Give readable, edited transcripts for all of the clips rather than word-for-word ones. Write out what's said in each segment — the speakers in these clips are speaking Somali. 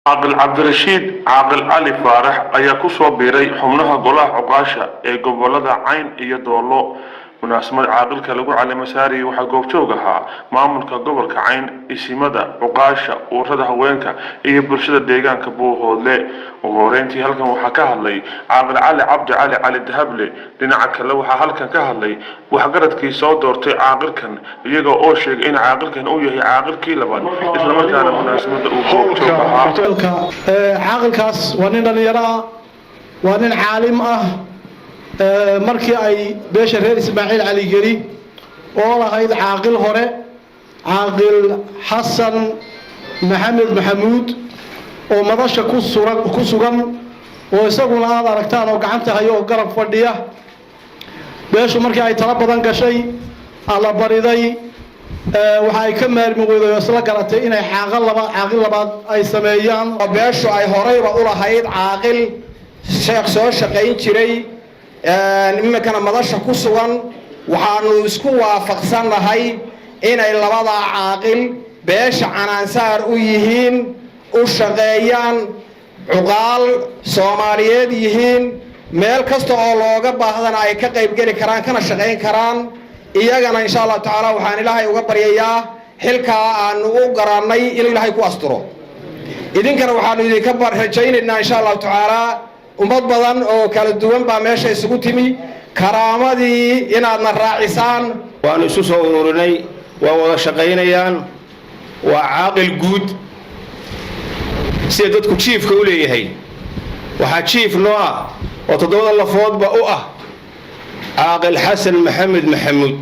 عاقل عبد الرشيد عاقل علي فارح ayaa ku soo biiray xubnaha golaha cuqaasha ee gobolada Cayn iyo Doolo munaasabad caaqilka lagu caleemo saaray waxa goobjoog ahaa maamulka gobolka Cayn isimada cuqaasha ururada haweenka iyo bulshada deegaanka Buuhoodle ugu horeyntii halkan waxa ka hadlay caaqil cali Dahable dhinaca kale waxa halkan ka hadlay waxgaradkii soo doortay caaqilkan iyaga oo sheegay in caaqilkan uu yahay caaqilkii labaad isla markaana munaasabada uu goobjoog ahaa caaqilkaas waa nin dhalinyaro ah waa nin caalim ah markii ay beesha reer Ismaaciil Cali Geri oo lahayd caaqil hore caaqil Xasan Maxamed Maxamuud oo madasha ku sugan oo isaguna aad aragtaan oo gacanta hayo oo garab fadhiya beeshu markii ay tala badan gashay alla bariday waxa ay ka maarmi weyday isla garatay inay caaqil labaad ay sameeyaan beeshu ay horeyba u lahayd caaqil sheekh soo shaqayn jiray imikana madasha ku sugan waxaanu isku waafaqsanahay inay labada caaqil beesha Canaansaar u yihiin u shaqeeyaan cuqaal Soomaaliyeed yihiin meel kasta oo looga baahdana ay ka qayb gali karaan kana shaqeyn karaan iyagana insha Allah taala waxaan Ilaahay uga baryayaa xilka aan u garanay in Ilaahay ku asturo idinkana waxaan idinka rajaynaynaa insha Allah taala ummad badan oo kala duwan baa meesha isugu timi karaamadii inaadna raacisaan waan isu soo ururinay waa wada shaqeynayaan waa caaqil guud sida dadku chiefka u leeyahay waxa chief noo ah oo todobada lafoodba u ah caaqil Xasan Maxamed Maxamuud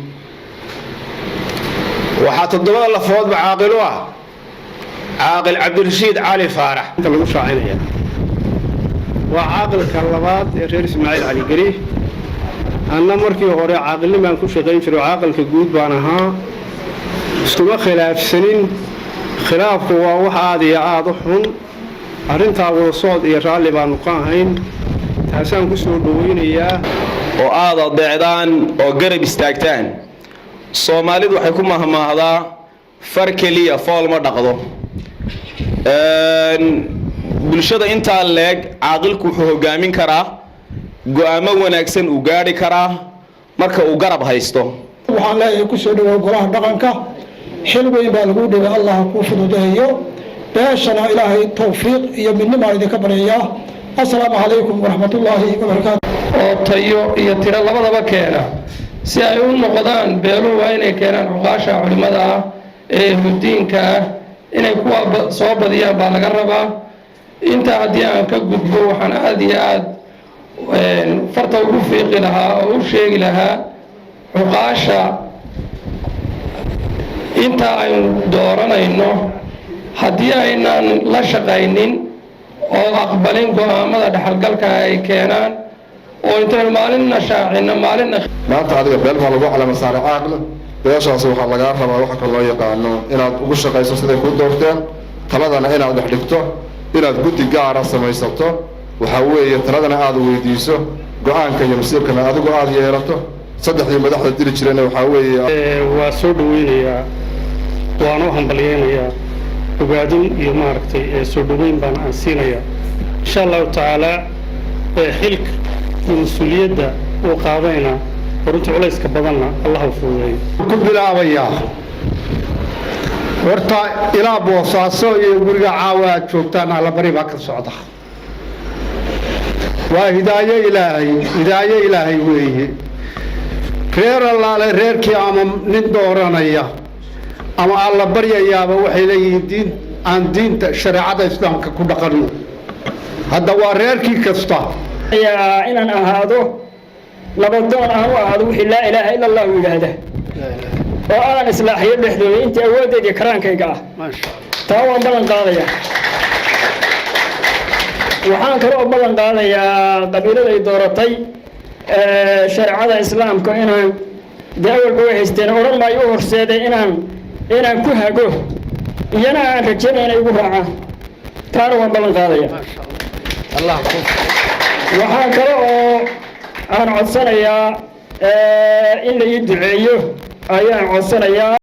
waxa todobada lafoodba caaqil u ah caaqil Cabdi Rashiid Cali Faarax inta lagu shaacinaya وعاقل كلابات رئيس إسماعيل علي جري أنا مركي هوري عاقل ما نكون شغالين في عاقل كجود بانها استوى خلاف سنين خلاف هو واحد يعاضحون أرنتها وصاد يرالي بانقاهين تحسن كسر دوين إياه وهذا ضعدان وقرب استاكتان الصومالي وحكم مهما هذا فرق لي فول ما دقضه bulshada inta leeg caaqilku wuxuu hogaamin karaa go'aamo wanaagsan u gaari karaa marka uu garab haysto waxaan leeyahay ku soo dhawow golaha dhaqanka xil weyn baa lagu dhigay Allah ku fududeeyo beeshana Ilaahay tawfiiq iyo midnimo idinka baraya assalaamu calaykum wa rahmatullaahi wa barakaatuh oo tayo iyo tiro labadaba keena si ay u noqdaan beelo waa inay keenaan cuqaasha culimada ee diinka inay kuwa soo badiyaan baa laga rabaa inta haddii aan ka gudbo waxaan aad iyo aad farta ugu fiiqi lahaa oo u sheegi lahaa cuqaasha inta aynu dooranayno haddii aynaan la shaqaynin oo aqbalin go'aamada dhaxalgalka ay keenaan oo intaynu maalinna shaacino maalinna maanta adiga beel baa lagu calaama saaray caaqil beeshaas waxaa lagaa rabaa waxa kale loo yaqaano inaad ugu shaqayso siday ku doorteen taladana inaad dhex dhigto inaad guddi gaara samaysato waxa weeye taladana aad weydiiso go'aanka iyo masiirkana adigu aad yeelato saddexdii madaxda diri jireen waxa weeye waa soo dhaweynayaa waan u hambalyeeynaya ogaadin iyo maaragtay soo dhaweyn baan aan siinaya insha Allah taala xilka iyo mas'uuliyadda oo qaadayna runtii culayska badanna Allah u fududeeyo ku bilaabaya horta ilaa Boosaaso iyo guriga caawa joogtaan alla bari baa ka socda waa hidaayo ilaahay weeye reer allaale reerkii ama nin dooranaya ama alla baryayaaba waxay leeyihiin diinta shariicada islaamka ku dhaqanno hadda waa reerkii kasta inaan ahaado labadoon aan u ahaado wixii laa ilaaha illa Allah yiraahdo oo aan islaaxiyo dhexdooda inta awoodeedii karaankayga ah taa waan balan qaadayaa waxaan kale oo balan qaadayaa qabiilada ay dooratay sharciyada islaamka inaan dawalba way haysteen oran maayo horseeday inaan ku hago iyana aan rajaynaa inay ugu raacaan taana waan balan qaadayaa Allah waxaan kale oo aan codsanayaa in la ii duceeyo ayaan codsanayaa